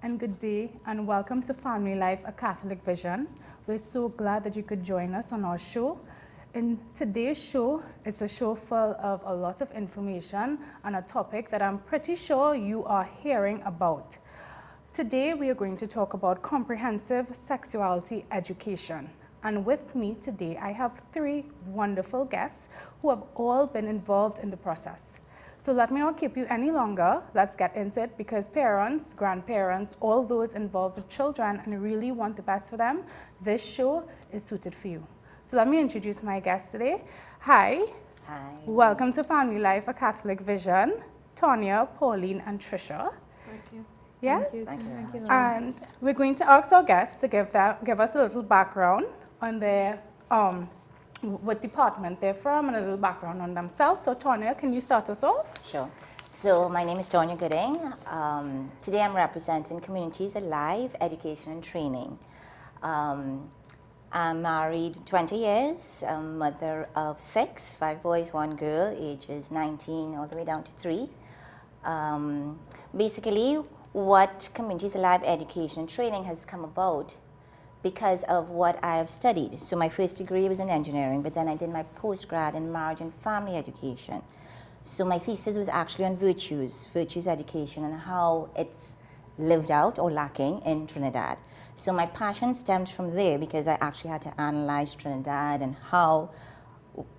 and good day, and welcome to Family Life, a Catholic Vision. We're so glad that you could join us on our show. In today's show, it's a show full of a lot of information on a topic that I'm pretty sure you are hearing about. Today, we are going to talk about comprehensive sexuality education. And with me today, I have three wonderful guests who have all been involved in the process. So let me not keep you any longer. Let's get into it, because parents, grandparents, all those involved with children and really want the best for them, this show is suited for you. So let me introduce my guests today. Hi. Hi. Welcome to Family Life, a Catholic Vision. Tonya, Pauline, and Trisha. Thank you. Yes? Thank you. And we're going to ask our guests to give us a little background on their what department they're from and a little background on themselves. So Tonya, can you start us off? Sure. So my name is Tonya Gooding. Today I'm representing Communities Alive Education and Training. I'm married 20 years, a mother of 6, 5 boys, 1 girl, ages 19 all the way down to 3. Basically, what Communities Alive Education and Training has come about because of what I have studied. So my first degree was in engineering, but then I did my postgrad in marriage and family education. So my thesis was actually on virtues education, and how it's lived out or lacking in Trinidad. So my passion stemmed from there, because I actually had to analyze Trinidad and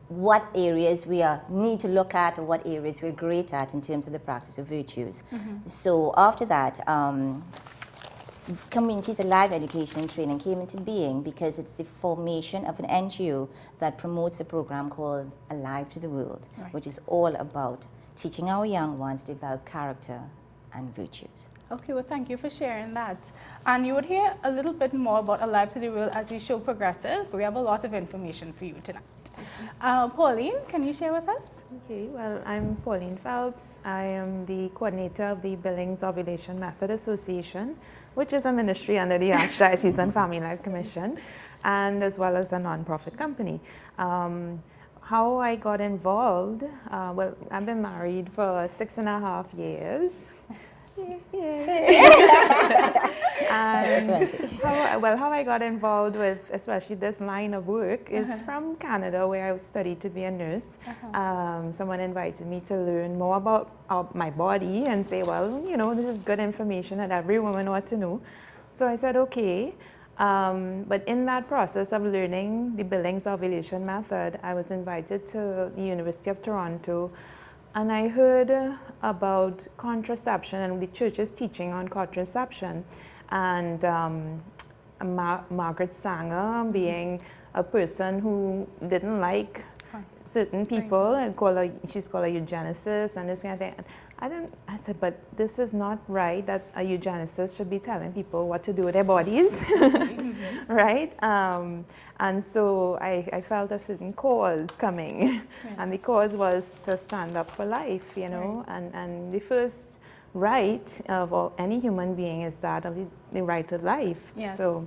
what areas we need to look at, or what areas we're great at in terms of the practice of virtues. So after that, Communities Alive Education and Training came into being because it's the formation of an NGO that promotes a program called Alive to the World, which is all about teaching our young ones to develop character and virtues. Okay, well, thank you for sharing that. And you would hear a little bit more about Alive to the World as the show progresses, but we have a lot of information for you tonight. Pauline, can you share with us? Okay, well, I'm Pauline Phelps. I am the coordinator of the Billings Ovulation Method Association, which is a ministry under the Archdiocesan Family Life Commission, and as well as a non-profit company. How I got involved, well, I've been married for 6.5 years. And how I got involved with especially this line of work is from Canada, where I studied to be a nurse. Someone invited me to learn more about my body and say, well, you know, this is good information that every woman ought to know. So I said, okay. But in that process of learning the Billings Ovulation Method, I was invited to the University of Toronto, and I heard about contraception and the church's teaching on contraception. And Margaret Sanger, being a person who didn't like certain people, and she's called a eugenicist and this kind of thing. And I said, but this is not right that a eugenicist should be telling people what to do with their bodies, right? And so I felt a certain cause coming, and the cause was to stand up for life, you know, and the first right of any human being is that of the right to life. Yes. So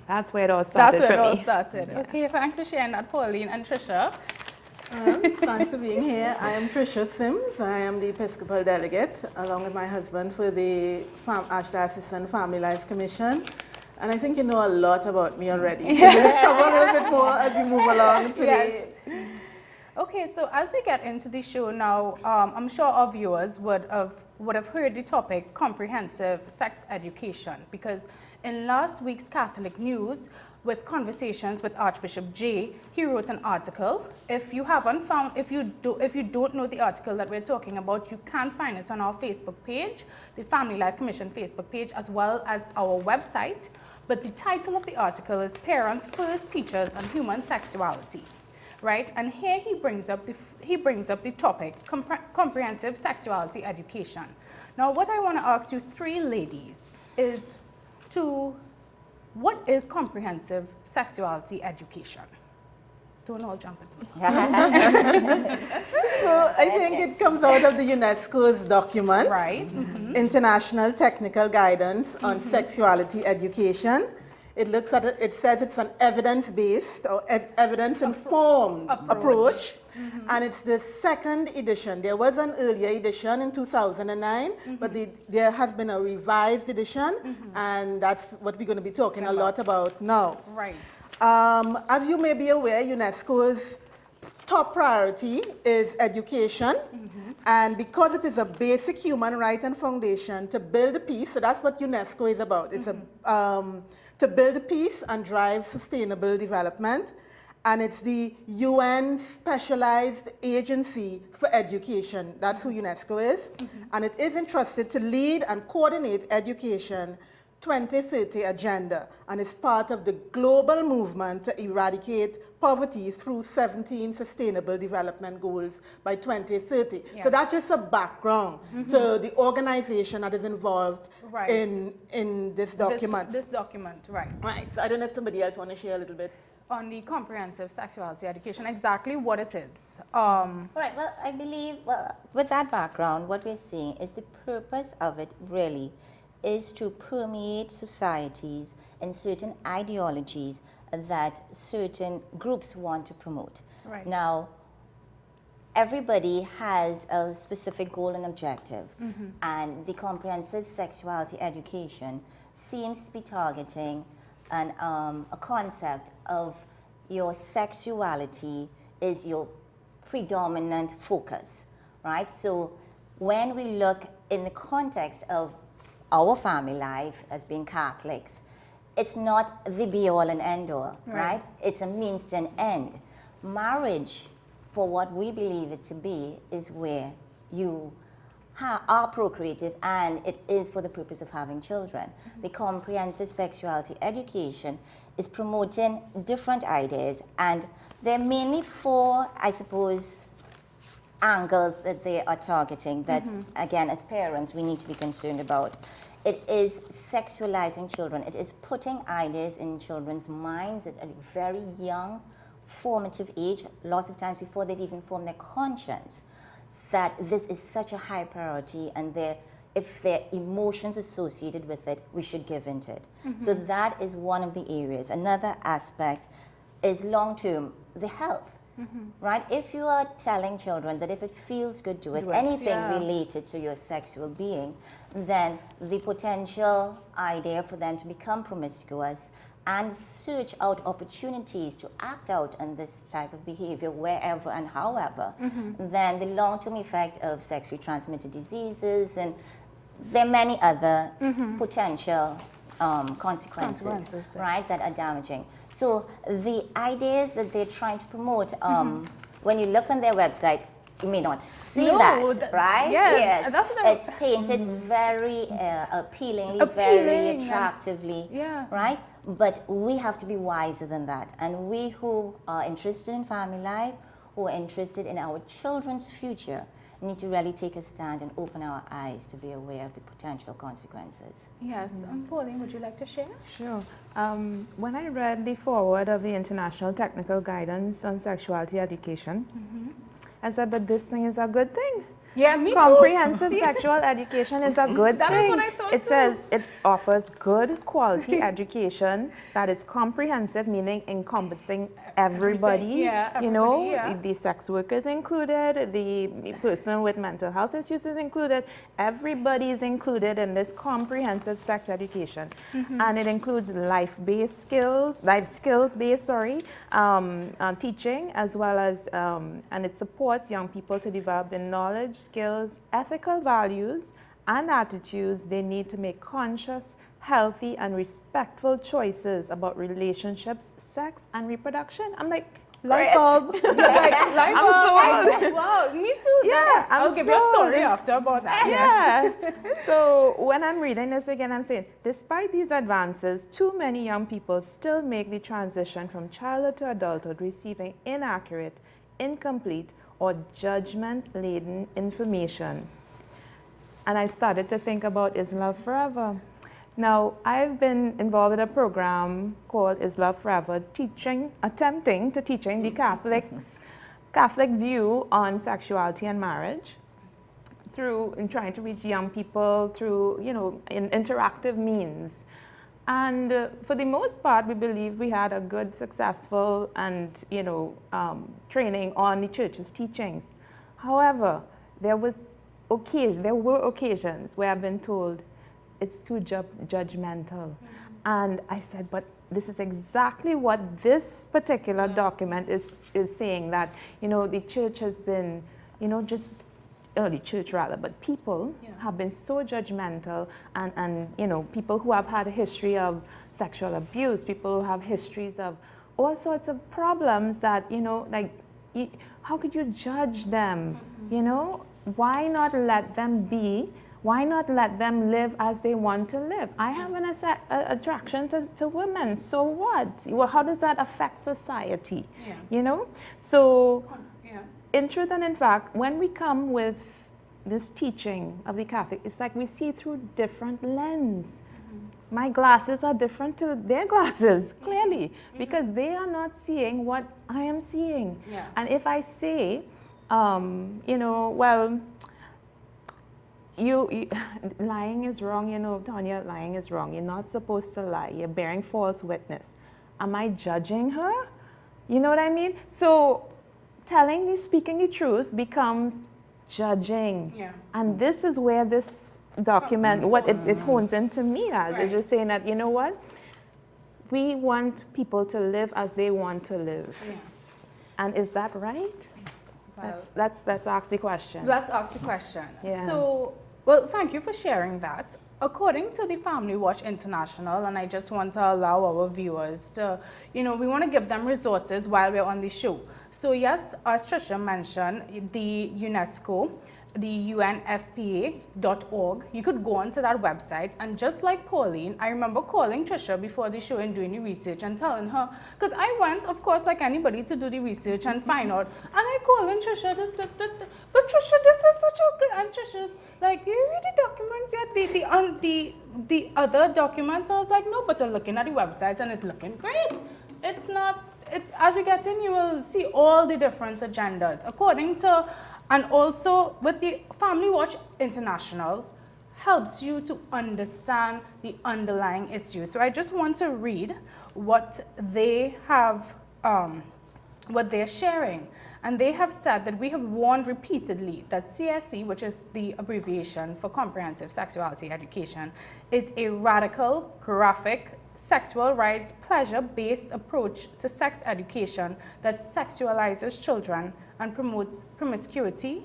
that's where it all started for me. That's where it all started. Yeah. Okay, thanks for sharing that, Pauline. And Trisha? Thanks for being here. I am Trisha Sims. I am the Episcopal Delegate, along with my husband, for the Archdiocesan Family Life Commission. And I think you know a lot about me already. So let's cover a little bit more as we move along today. Yes. Okay, so as we get into the show now, I'm sure our viewers would have heard the topic comprehensive sex education, because in last week's Catholic News, with conversations with Archbishop Jay, he wrote an article. If you don't know the article that we're talking about, you can find it on our Facebook page, the Family Life Commission Facebook page, as well as our website. But the title of the article is Parents First Teachers on Human Sexuality, right? And here he brings up the topic comprehensive sexuality education. Now, what I want to ask you three ladies is what is comprehensive sexuality education? Don't all jump at me. So I think it comes out of the UNESCO's document, Right. International Technical Guidance on Sexuality Education. It looks at it says it's an evidence-based or evidence-informed approach and it's the second edition. There was an earlier edition in 2009, but there has been a revised edition, and that's what we're going to be talking a lot about now. Right. As you may be aware, UNESCO's top priority is education, and because it is a basic human right and foundation to build peace, so that's what UNESCO is about. It's to build peace and drive sustainable development, and it's the UN specialized agency for education. That's who UNESCO is, and it is entrusted to lead and coordinate education 2030 agenda, and is part of the global movement to eradicate poverty through 17 sustainable development goals by 2030. Yes. So that's just a background to the organization that is involved Right. in this document. This document, right. Right, so I don't know if somebody else want to share a little bit. On the comprehensive sexuality education, exactly what it is. Right, well, I believe, with that background, what we're seeing is the purpose of it really is to permeate societies and certain ideologies that certain groups want to promote. Right. Now, everybody has a specific goal and objective, and the comprehensive sexuality education seems to be targeting a concept of your sexuality is your predominant focus, right? So when we look in the context of our family life as being Catholics, it's not the be-all and end-all, right? It's a means to an end. Marriage, for what we believe it to be, is where you are procreative, and it is for the purpose of having children. The comprehensive sexuality education is promoting different ideas, and there are mainly four, I suppose, angles that they are targeting that, again, as parents, we need to be concerned about. It is sexualizing children. It is putting ideas in children's minds at a very young, formative age, lots of times before they've even formed their conscience, that this is such a high priority, and if there are emotions associated with it, we should give into it. So that is one of the areas. Another aspect is long-term, the health. Right? If you are telling children that if it feels good, do it, anything related to your sexual being, then the potential idea for them to become promiscuous and search out opportunities to act out on this type of behavior wherever and however, then the long-term effect of sexually transmitted diseases, and there are many other potential consequences, right, that are damaging. So the ideas that they're trying to promote, when you look on their website, you may not see that, right? Yes. That's what it's painted very appealingly, very attractively, right? But we have to be wiser than that. And we who are interested in family life, who are interested in our children's future, need to really take a stand and open our eyes to be aware of the potential consequences. Yes. Pauline, would you like to share? Sure. When I read the foreword of the International Technical Guidance on Sexuality Education, I said, but this thing is a good thing. Yeah, me too. Comprehensive sexual education is a good thing. That is what I thought It too. says it offers good quality education that is comprehensive, meaning encompassing everybody. Yeah, you know, everybody, yeah. the sex workers included, the person with mental health issues is included. Everybody is included in this comprehensive sex education, and it includes life-based skills, teaching, as well as, and it supports young people to develop the knowledge, skills, ethical values, and attitudes they need to make conscious, healthy, and respectful choices about relationships, sex, and reproduction. I'm like, Light bulb. Light bulb. sold. Wow, me too. Yeah, I'll I'm give you a story sold. after about that. Yes. Yeah. So when I'm reading this again, I'm saying, despite these advances, too many young people still make the transition from childhood to adulthood receiving inaccurate, incomplete, or judgment-laden information. And I started to think about Is Love Forever? Now, I've been involved in a program called Is Love Forever, attempting to teach the Catholic view on sexuality and marriage in trying to reach young people through, in interactive means. And for the most part, we believe we had a good, successful, and training on the church's teachings. However, there were occasions where I've been told it's too judgmental, and I said, but this is exactly what this particular document is saying, that the church has been, the church rather, but people have been so judgmental, and people who have had a history of sexual abuse, people who have histories of all sorts of problems that, how could you judge them? Why not let them be? Why not let them live as they want to live? I have an attraction to women, so what? Well, how does that affect society? So in truth and in fact, when we come with this teaching of the Catholic, it's like we see through different lens. My glasses are different to their glasses, clearly, because they are not seeing what I am seeing. And if I say, well, you lying is wrong, Tanya, lying is wrong. You're not supposed to lie. You're bearing false witness. Am I judging her? You know what I mean? So speaking the truth becomes judging. And this is where this document, what it hones into me as, is just saying that, what? We want people to live as they want to live. And is that right? Well, let's ask the question. Let's ask the question. So, well, thank you for sharing that. According to the Family Watch International, and I just want to allow our viewers to, we want to give them resources while we're on the show. So yes, as Trisha mentioned, the UNESCO, the UNFPA.org, you could go onto that website, and just like Pauline, I remember calling Trisha before the show and doing the research and telling her, because I went, of course, like anybody, to do the research and find out, and I called in Trisha, but Trisha, this is such a good, and Trisha's like, you read the documents yet? The other documents? I was like, no, but I'm looking at the website and it's looking great. It's not, as we get in, you will see all the different agendas. According to, and also with the Family Watch International, helps you to understand the underlying issues. So I just want to read what they have, what they're sharing. And they have said that we have warned repeatedly that CSE, which is the abbreviation for Comprehensive Sexuality Education, is a radical, graphic, sexual rights, pleasure-based approach to sex education that sexualizes children and promotes promiscuity,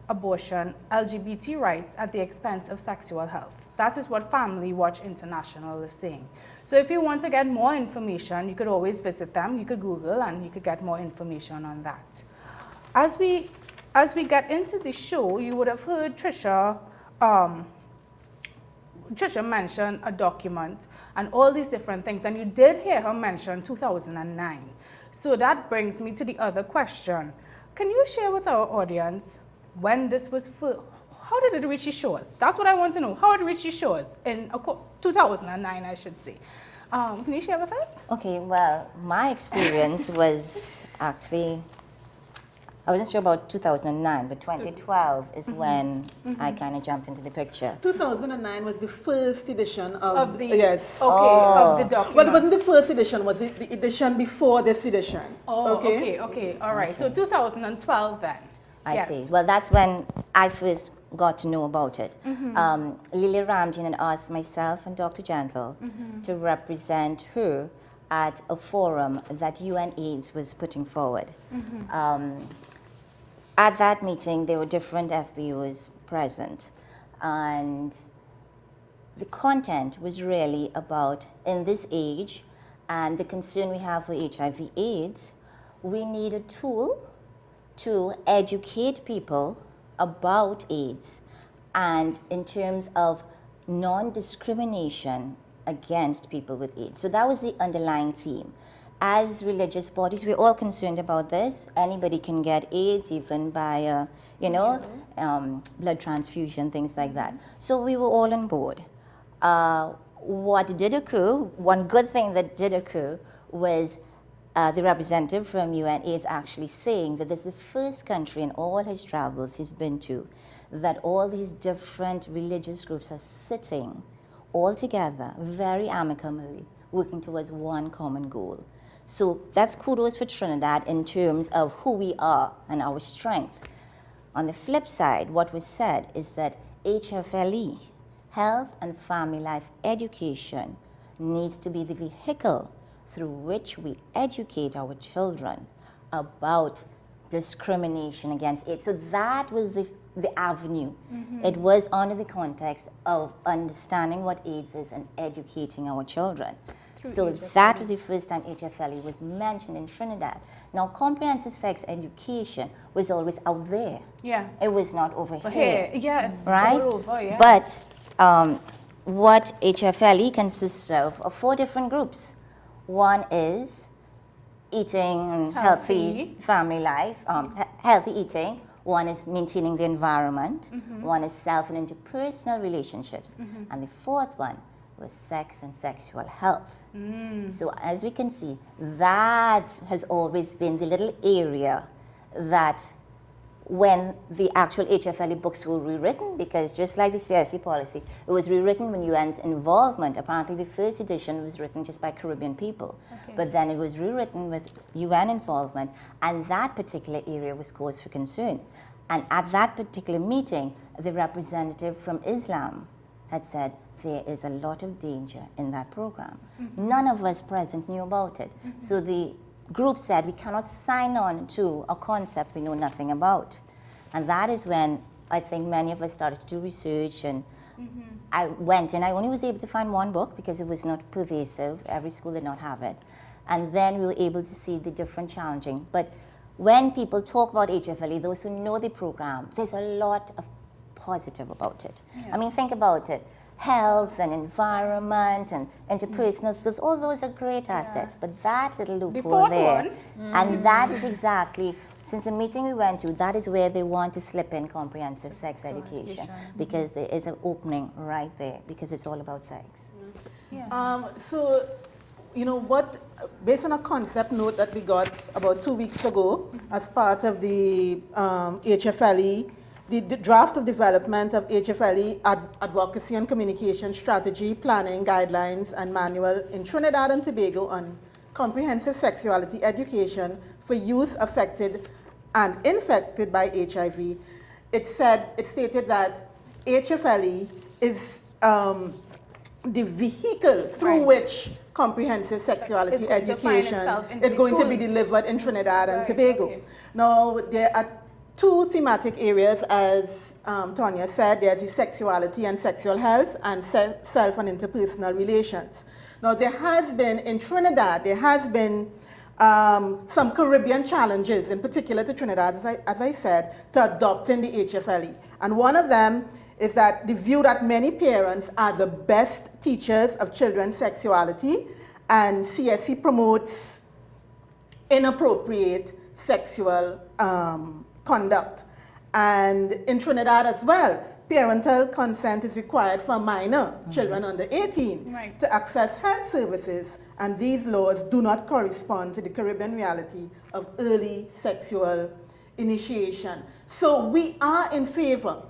abortion, LGBT rights at the expense of sexual health. That is what Family Watch International is saying. So if you want to get more information, you could always visit them. You could Google and you could get more information on that. As we get into the show, you would have heard Trisha mention a document and all these different things, and you did hear her mention 2009. So that brings me to the other question. Can you share with our audience when this was how did it reach your shores? That's what I want to know. How did it reach your shores in 2009, I should say. Can you share with us? Okay, well, my experience was actually, I wasn't sure about 2009, but 2012 is when I kind of jumped into the picture. 2009 was the first edition of the, of the document. Well, it wasn't the first edition, was it the edition before this edition? Okay, all right. So 2012 then. I see. Well, that's when I first got to know about it. Lily Ramjian asked myself and Dr. Gentle to represent her at a forum that UNAIDS was putting forward. At that meeting, there were different FBOs present, and the content was really about, in this age and the concern we have for HIV/AIDS, we need a tool to educate people about AIDS and in terms of non-discrimination against people with AIDS. So that was the underlying theme. As religious bodies, we're all concerned about this. Anybody can get AIDS, even by, blood transfusion, things like that. So we were all on board. What did occur, one good thing that did occur was the representative from UNAIDS actually saying that this is the first country in all his travels he's been to that all these different religious groups are sitting all together, very amicably, working towards one common goal. So that's kudos for Trinidad in terms of who we are and our strength. On the flip side, what was said is that HFLE, Health and Family Life Education, needs to be the vehicle through which we educate our children about discrimination against AIDS. So that was the avenue. It was under the context of understanding what AIDS is and educating our children. So that was the first time HFLE was mentioned in Trinidad. Now, comprehensive sex education was always out there. Yeah. It was not over But here. yeah, it's Right? all over, yeah. But what HFLE consists of are 4 different groups. One is eating healthy family life, healthy eating. One is maintaining the environment. One is self and interpersonal relationships. And the 4th one was sex and sexual health. So as we can see, that has always been the little area that when the actual HFLE books were rewritten, because just like the CSE policy, it was rewritten when UN's involvement. Apparently the first edition was written just by Caribbean people, but then it was rewritten with UN involvement, and that particular area was cause for concern. And at that particular meeting, the representative from Islam had said, there is a lot of danger in that program. None of us present knew about it. So the group said, we cannot sign on to a concept we know nothing about. And that is when I think many of us started to do research, and I went and I only was able to find one book because it was not pervasive. Every school did not have it. And then we were able to see the different challenging. But when people talk about HFLE, those who know the program, there's a lot of positive about it. I mean, think about it. Health and environment and interpersonal skills, all those are great assets, but that little loophole there, and that is exactly, since the meeting we went to, that is where they want to slip in comprehensive sex education, because there is an opening right there, because it's all about sex. So, you know what, based on a concept note that we got about 2 weeks ago as part of the HFLE, the draft of development of HFLE Advocacy and Communication Strategy, Planning, Guidelines, and Manual in Trinidad and Tobago on comprehensive sexuality education for youth affected and infected by HIV. It stated that HFLE is the vehicle through which comprehensive sexuality education is going to be delivered in Trinidad and Tobago. Now, there are 2 thematic areas, as Tonya said. There's the sexuality and sexual health, and self and interpersonal relations. Now, there has been, in Trinidad, there has been some Caribbean challenges, in particular to Trinidad, as I said, to adopting the HFLE. And one of them is that the view that many parents are the best teachers of children's sexuality, and CSE promotes inappropriate sexual conduct. And in Trinidad as well, parental consent is required for minor children under 18 to access health services, and these laws do not correspond to the Caribbean reality of early sexual initiation. So we are in favor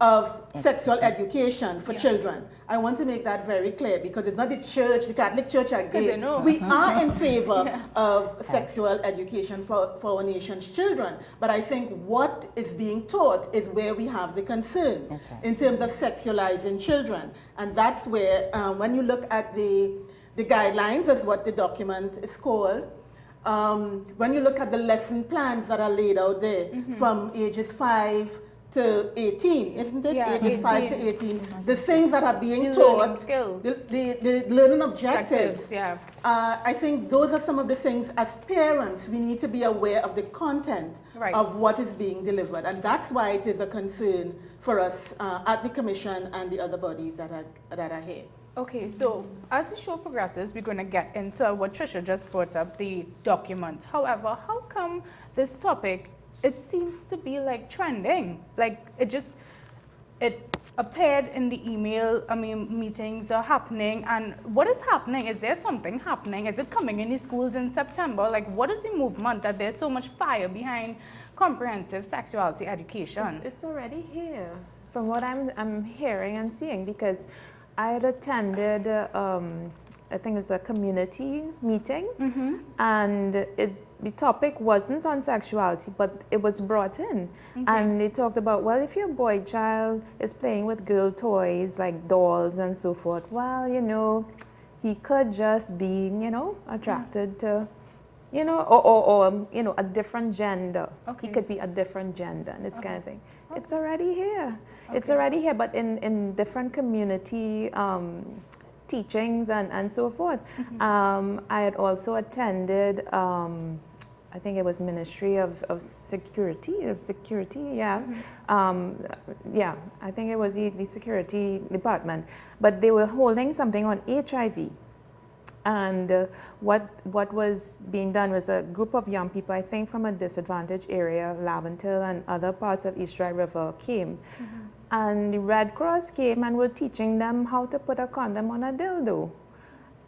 of sexual education for children. I want to make that very clear, because it's not the church, the Catholic Church are gay. We are in favor of sexual education for our nation's children. But I think what is being taught is where we have the concern in terms of sexualizing children. And that's where, when you look at the guidelines, as what the document is called, when you look at the lesson plans that are laid out there from ages 5 to 18, isn't it? Yeah, Ages 5 to 18. The things that are being taught, the learning objectives. I think those are some of the things, as parents, we need to be aware of the content of what is being delivered. And that's why it is a concern for us at the Commission and the other bodies that are here. Okay, so as the show progresses, we're going to get into what Trisha just brought up, the document. However, how come this topic, it seems to be like trending? Like it appeared in the email, I mean, meetings are happening, and what is happening? Is there something happening? Is it coming in the schools in September? Like, what is the movement that there's so much fire behind comprehensive sexuality education? It's already here, from what I'm hearing and seeing, because I had attended, I think it was a community meeting, and the topic wasn't on sexuality, but it was brought in. And they talked about, well, if your boy child is playing with girl toys like dolls and so forth, well, you know, he could just be, you know, attracted to, you know, or you know, a different gender. Okay. He could be a different gender and this kind of thing. It's already here. It's already here, but in different community teachings and so forth. I had also attended, I think it was Ministry of Security, yeah. Yeah, I think it was the security department. But they were holding something on HIV. And what was being done was a group of young people, I think from a disadvantaged area, Laventille and other parts of East Dry River came. And the Red Cross came and were teaching them how to put a condom on a dildo.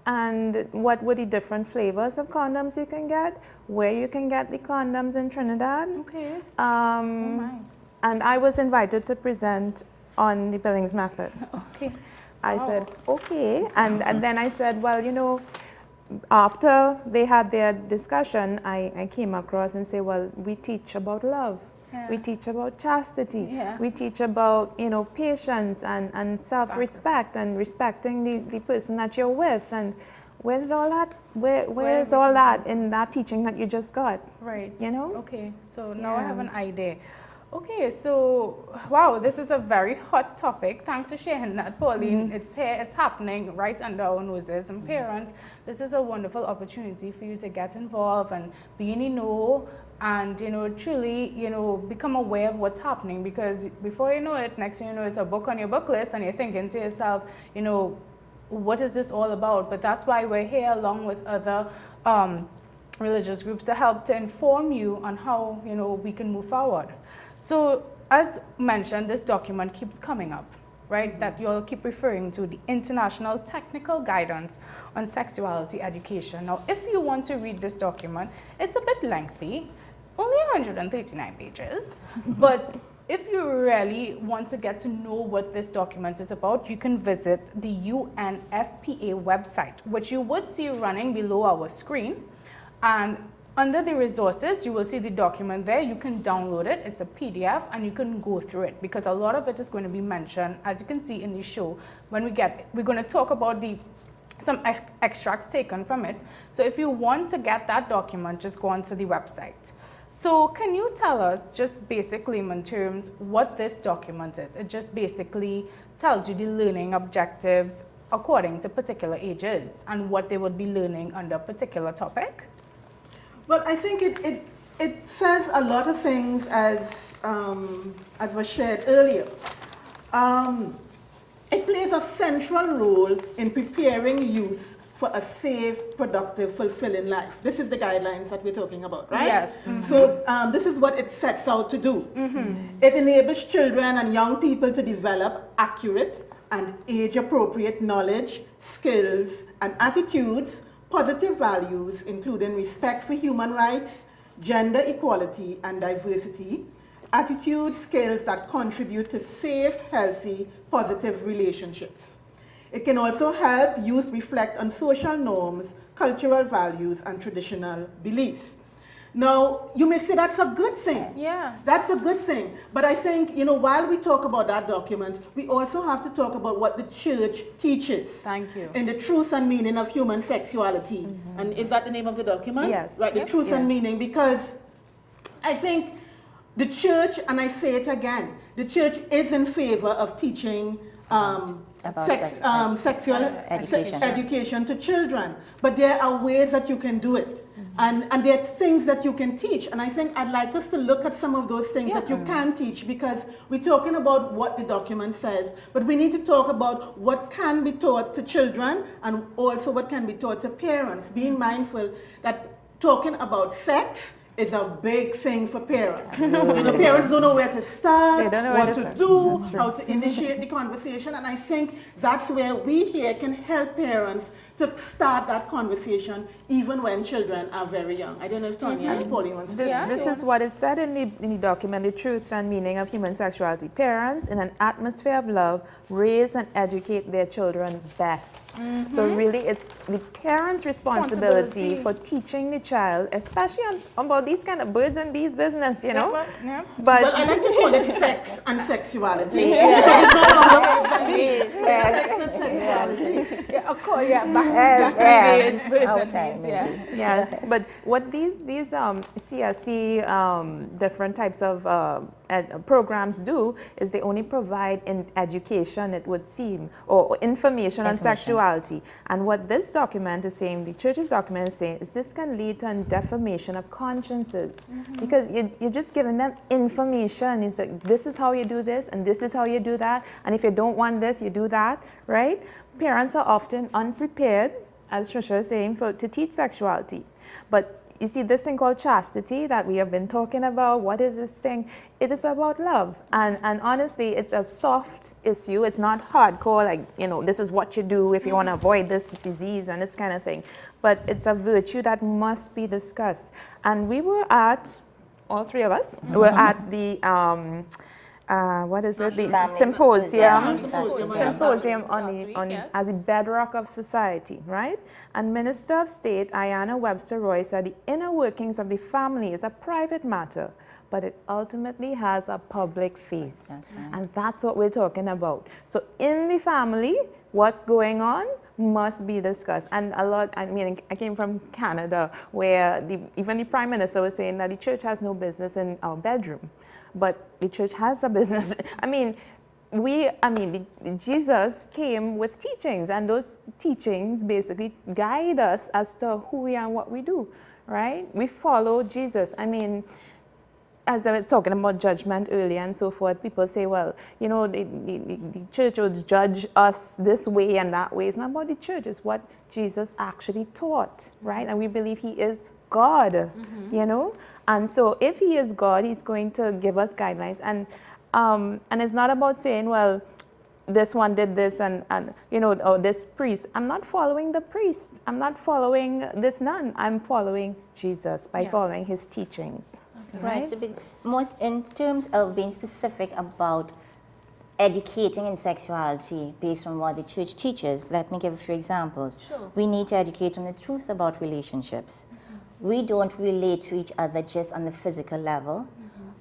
And what were the different flavors of condoms you can get, where you can get the condoms in Trinidad. Okay. Oh my. And I was invited to present on the Billings method. Okay. I said, okay. And then I said, well, you know, after they had their discussion, I came across and said, well, we teach about love. Yeah. We teach about chastity. Yeah. We teach about, you know, patience and self-respect and respecting the person that you're with. And where did all that, where is all that in that teaching that you just got? Right. You know? Okay, so now I have an idea. Okay, so wow, this is a very hot topic. Thanks for sharing that, Pauline. It's here, it's happening right under our noses. And parents, this is a wonderful opportunity for you to get involved and be in the know and, you know, truly, you know, become aware of what's happening, because before you know it, next thing you know, it's a book on your book list and you're thinking to yourself, you know, what is this all about? But that's why we're here along with other religious groups to help to inform you on how, you know, we can move forward. So as mentioned, this document keeps coming up, right? That you all keep referring to, the International Technical Guidance on Sexuality Education. Now, if you want to read this document, it's a bit lengthy, only 139 pages, but if you really want to get to know what this document is about, you can visit the UNFPA website, which you would see running below our screen. And under the resources, you will see the document there. You can download it. It's a PDF, and you can go through it because a lot of it is going to be mentioned, as you can see in the show. When we get, we're going to talk about some extracts taken from it. So if you want to get that document, just go onto the website. So can you tell us, just basically in terms, what this document is? It just basically tells you the learning objectives according to particular ages and what they would be learning under a particular topic. Well, I think it says a lot of things as was shared earlier. It plays a central role in preparing youth for a safe, productive, fulfilling life. This is the guidelines that we're talking about, right? Yes. So this is what it sets out to do. It enables children and young people to develop accurate and age-appropriate knowledge, skills, and attitudes, positive values, including respect for human rights, gender equality and diversity, attitude skills that contribute to safe, healthy, positive relationships. It can also help youth reflect on social norms, cultural values, and traditional beliefs. Now, you may say that's a good thing. Yeah. That's a good thing. But I think, you know, while we talk about that document, we also have to talk about what the church teaches. Thank you. In the truth and meaning of human sexuality. And is that the name of the document? Yes. Right, the Yep. truth and meaning, because I think the church, and I say it again, the church is in favor of teaching About sexual education. education to children. But there are ways that you can do it. And there are things that you can teach. And I think I'd like us to look at some of those things that you can teach, because we're talking about what the document says, but we need to talk about what can be taught to children and also what can be taught to parents, being mindful that talking about sex is a big thing for parents. You know, parents don't know where to start, They don't know where what to to start. do, That's true. how to initiate the conversation, and I think that's where we here can help parents to start that conversation even when children are very young. I don't know if Tonya and Pauline wants to This, say Yeah. this is what is said in the document, The Truths and Meaning of Human Sexuality. Parents, in an atmosphere of love, raise and educate their children best. So really, it's the parents' responsibility Responsibility. for teaching the child, especially about these kind of birds and bees business, you know. Yeah. But Well, I like to call it sex and sexuality. It's no longer birds and bees. Sex and sexuality. Yeah, of course, yeah. Back in the days, birds Our and time, bees, yeah. yes, but what these CSC different types of programs do is they only provide in education, it would seem, or information on sexuality. And what this document is saying, the church's document is saying, is this can lead to a defamation of consciences, because you're just giving them information. It's like, this is how you do this, and this is how you do that, and if you don't want this, you do that, right? Parents are often unprepared, as Trisha is saying, to teach sexuality. But you see, this thing called chastity that we have been talking about, what is this thing? It is about love. And honestly, it's a soft issue. It's not hardcore, like, you know, this is what you do if you want to avoid this disease and this kind of thing. But it's a virtue that must be discussed. And we were at, all three of us, were at the, what is it? The Family symposium. Symposium. Symposium Last on week, on yes. as the bedrock of society, right? And Minister of State Ayanna Webster Roy said the inner workings of the family is a private matter, but it ultimately has a public face. That's right. And that's what we're talking about. So in the family, what's going on must be discussed. And a lot, I mean, I came from Canada, where even the Prime Minister was saying that the church has no business in our bedroom. But the church has a business. I mean, Jesus came with teachings, and those teachings basically guide us as to who we are and what we do, right? We follow Jesus. I mean, as I was talking about judgment earlier and so forth, people say, well, you know, the church would judge us this way and that way. It's not about the church, it's what Jesus actually taught, right? And we believe he is God, you know? And so if he is God, he's going to give us guidelines. And it's not about saying, well, this one did this and you know, or this priest. I'm not following the priest. I'm not following this nun. I'm following Jesus by Yes. following his teachings. Right. So most in terms of being specific about educating in sexuality based on what the church teaches, let me give a few examples. Sure. We need to educate on the truth about relationships. We don't relate to each other just on the physical level.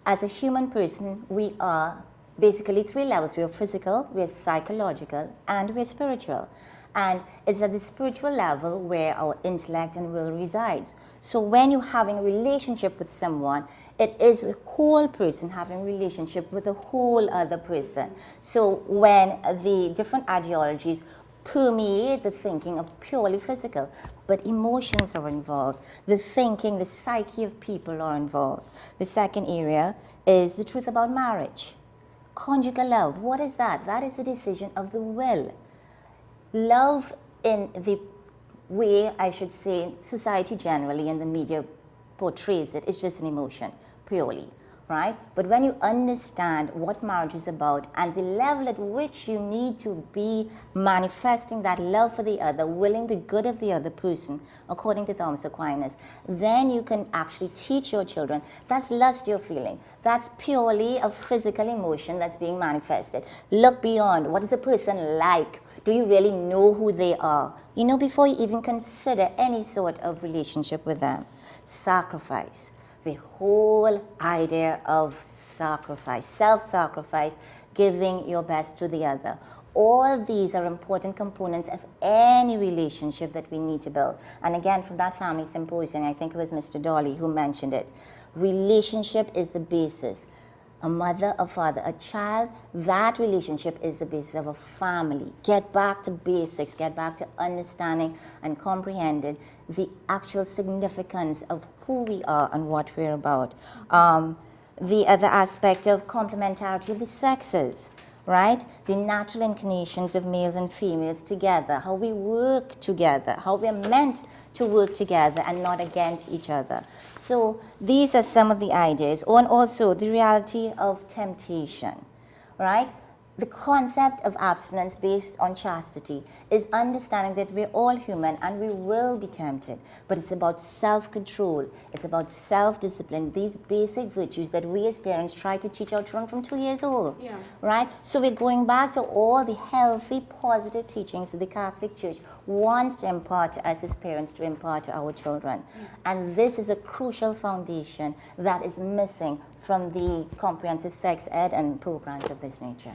As a human person, we are basically three levels. We are physical, we are psychological, and we are spiritual. And it's at the spiritual level where our intellect and will resides. So when you're having a relationship with someone, it is a whole person having a relationship with a whole other person. So when the different ideologies permeate the thinking of purely physical, but emotions are involved. The thinking, the psyche of people are involved. The second area is the truth about marriage. Conjugal love, what is that? That is a decision of the will. Love in the way, I should say, society generally and the media portrays it, is just an emotion, purely, right? But when you understand what marriage is about and the level at which you need to be manifesting that love for the other, willing the good of the other person, according to Thomas Aquinas, then you can actually teach your children. That's lust you're feeling. That's purely a physical emotion that's being manifested. Look beyond. What is a person like? Do you really know who they are? You know, before you even consider any sort of relationship with them. Sacrifice. The whole idea of sacrifice, self-sacrifice, giving your best to the other. All these are important components of any relationship that we need to build. And again, from that family symposium, I think it was Mr. Dolly who mentioned it. Relationship is the basis. A mother, a father, a child, that relationship is the basis of a family. Get back to basics, get back to understanding and comprehending the actual significance of who we are and what we're about. The other aspect of complementarity of the sexes. right? The natural inclinations of males and females together, how we work together, how we're meant to work together and not against each other. So these are some of the ideas. And also the reality of temptation, right? The concept of abstinence based on chastity is understanding that we're all human and we will be tempted, but it's about self-control, it's about self-discipline, these basic virtues that we as parents try to teach our children from 2 years old, right? So we're going back to all the healthy, positive teachings that the Catholic Church wants to impart to us as parents to impart to our children. And this is a crucial foundation that is missing from the comprehensive sex ed and programs of this nature.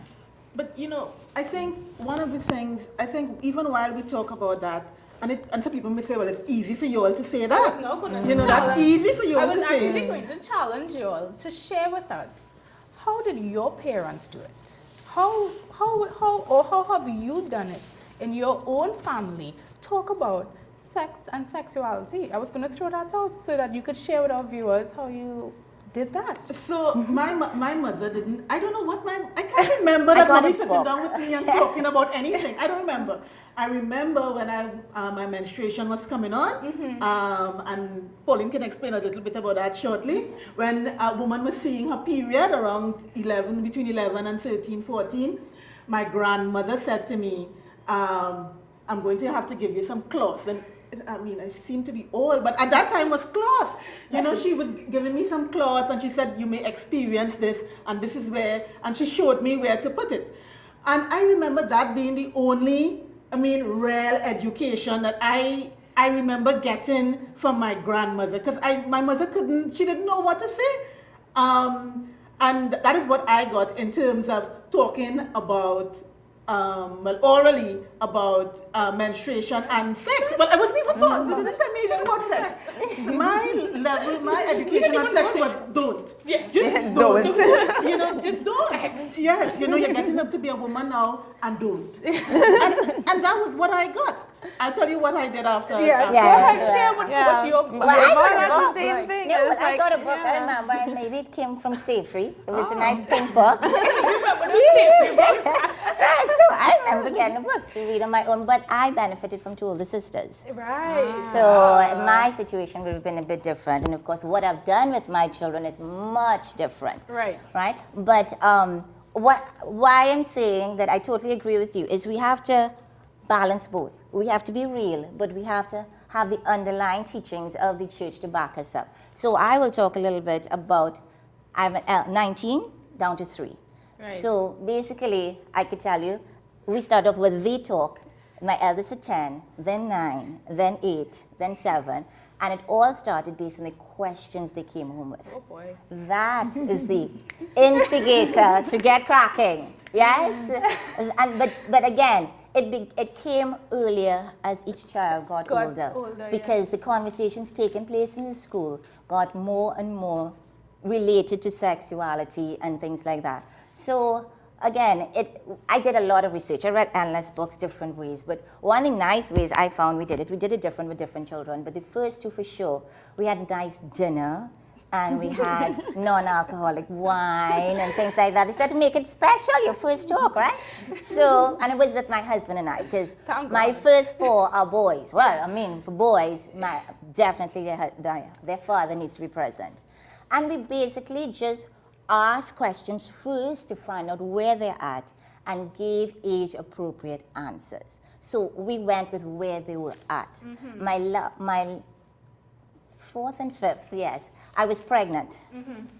But you know, I think one of the things, I think even while we talk about that, and some people may say, well, it's easy for you all to say that. I was not going to You know, that's easy for you I all was to say. actually going to challenge you all to share with us, how did your parents do it? How have you done it in your own family? Talk about sex and sexuality. I was going to throw that out so that you could share with our viewers how you did that. So my mother didn't, I don't know what I can't remember that mommy sitting down with me and talking about anything. I don't remember. I remember when my menstruation was coming on, and Pauline can explain a little bit about that shortly, when a woman was seeing her period around between 11 and 13, 14, my grandmother said to me, I'm going to have to give you some cloths. And I mean, I seem to be old, but at that time was cloth. You know, she was giving me some cloths and she said, you may experience this and this is where, and she showed me where to put it. And I remember that being the only, real education that I remember getting from my grandmother, because my mother she didn't know what to say. And that is what I got in terms of talking about orally about menstruation and sex. But I wasn't even taught. They didn't tell me anything about sex. My education on sex was don't. Yeah. Just don't. You know, just don't. Yes, you know, you're getting up to be a woman now and don't. and that was what I got. I'll tell you what I did after. Yes, Yeah, go ahead, yeah. share what your Well, I got That's a the same thing. Yeah, It's but I like, got a book, I remember, and maybe it came from Stay Free. It was a nice pink book. Right, so I remember getting a book to read on my own, but I benefited from two older sisters. Right. So my situation would have been a bit different, and of course what I've done with my children is much different. Right. Right? But why I'm saying that I totally agree with you is we have to balance both. We have to be real, but we have to have the underlying teachings of the church to back us up. So I will talk a little bit about, I'm 19 down to 3. Right. So basically, I could tell you, we start off with the talk. My eldest at 10, then 9, then 8, then 7. And it all started based on the questions they came home with. Oh boy. That is the instigator to get cracking. Yes? But again, it came earlier as each child got older. Because the conversations taking place in the school got more and more related to sexuality and things like that. So again, I did a lot of research. I read endless books, different ways. But one of the nice ways I found we did it different with different children. But the first two for sure, we had a nice dinner. And we had non-alcoholic wine and things like that. They said to make it special, your first talk, right? So, and it was with my husband and I, because my first 4 are boys. Well, I mean, for boys, definitely their father needs to be present. And we basically just asked questions first to find out where they're at and gave age-appropriate answers. So we went with where they were at. My 4th and 5th, yes. I was pregnant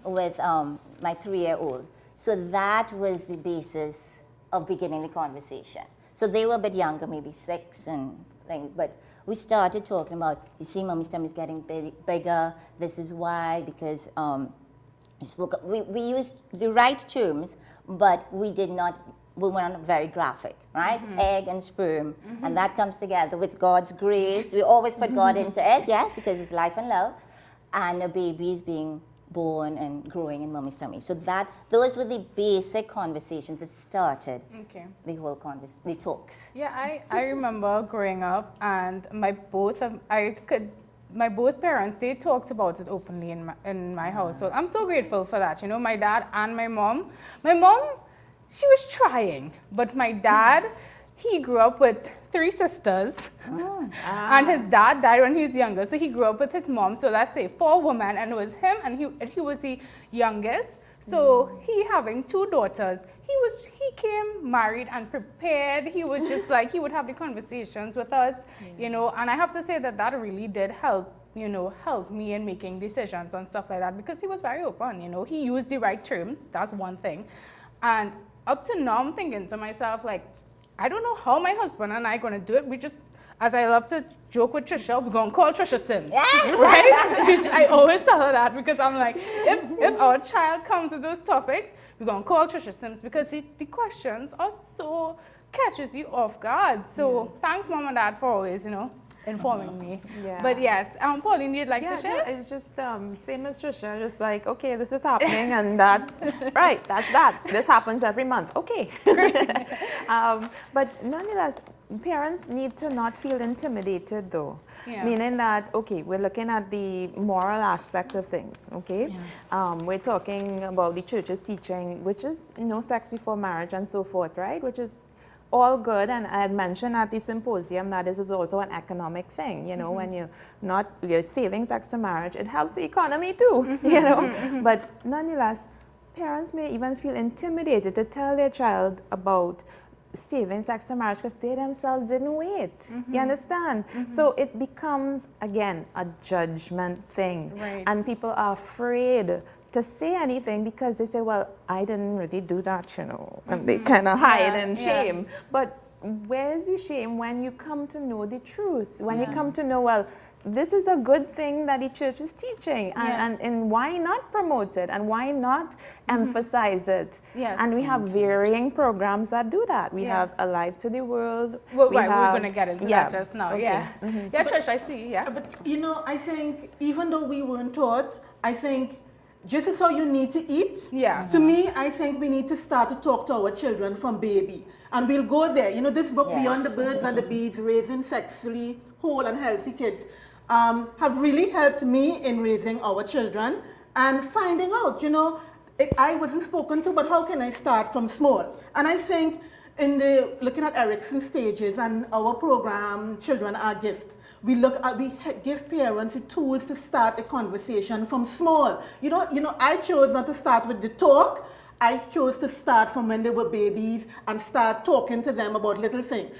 with my 3-year-old. So that was the basis of beginning the conversation. So they were a bit younger, maybe 6 and things, but we started talking about, you see, mommy's tummy is getting bigger. This is why, because we used the right terms, but we were not very graphic, right? Egg and sperm, and that comes together with God's grace. We always put God into it, yes, because it's life and love. And a baby is being born and growing in mommy's tummy. So those were the basic conversations that started the whole the talks. Yeah, I remember growing up, and my both parents, they talked about it openly in my household. I'm so grateful for that. You know, my dad and my mom. My mom she was trying, but my dad, he grew up with 3 sisters, and his dad died when he was younger, so he grew up with his mom. So let's say 4 women, and it was him, and he was the youngest. So he having 2 daughters, he came married and prepared. He was just like, he would have the conversations with us, you know, and I have to say that that really did help, you know, help me in making decisions and stuff like that, because he was very open, you know, he used the right terms, that's one thing. And up to now, I'm thinking to myself, like, I don't know how my husband and I are going to do it. We just, as I love to joke with Trisha, we're going to call Trisha Sims, right? I always tell her that, because I'm like, if our child comes to those topics, we're going to call Trisha Sims, because the questions are so, catches you off guard. So thanks, Mom and Dad, for always, you know, informing me. Yeah. But yes, Pauline, you'd like to share? No, it's just same as Trisha, just like, okay, this is happening, and that's right, that's that. This happens every month, okay. But nonetheless, parents need to not feel intimidated though, meaning that, okay, we're looking at the moral aspect of things, okay? We're talking about the church's teaching, which is, you know, sex before marriage and so forth, right? Which is all good, and I had mentioned at the symposium that this is also an economic thing, you know, when you're saving sex to marriage, it helps the economy too, you know, but nonetheless, parents may even feel intimidated to tell their child about saving sex to marriage because they themselves didn't wait, you understand? So it becomes, again, a judgment thing, and people are afraid to say anything because they say, well, I didn't really do that, you know, and they kind of hide in shame. But where's the shame when you come to know the truth? When you come to know, well, this is a good thing that the church is teaching, and why not promote it, and why not emphasize it? And we have varying programs that do that. We have Alive to the World. Well, we're going to get into that just now, Yeah, Trish, I see, But, you know, I think even though we weren't taught, I think just as how you need to eat, to me, I think we need to start to talk to our children from baby. And we'll go there. You know, this book, Beyond the Birds and the Bees, Raising Sexually Whole and Healthy Kids, have really helped me in raising our children and finding out, you know, I wasn't spoken to, but how can I start from small? And I think in the looking at Erickson's stages and our program, Children Are Gift, we give parents the tools to start a conversation from small. You know, I chose not to start with the talk. I chose to start from when they were babies and start talking to them about little things.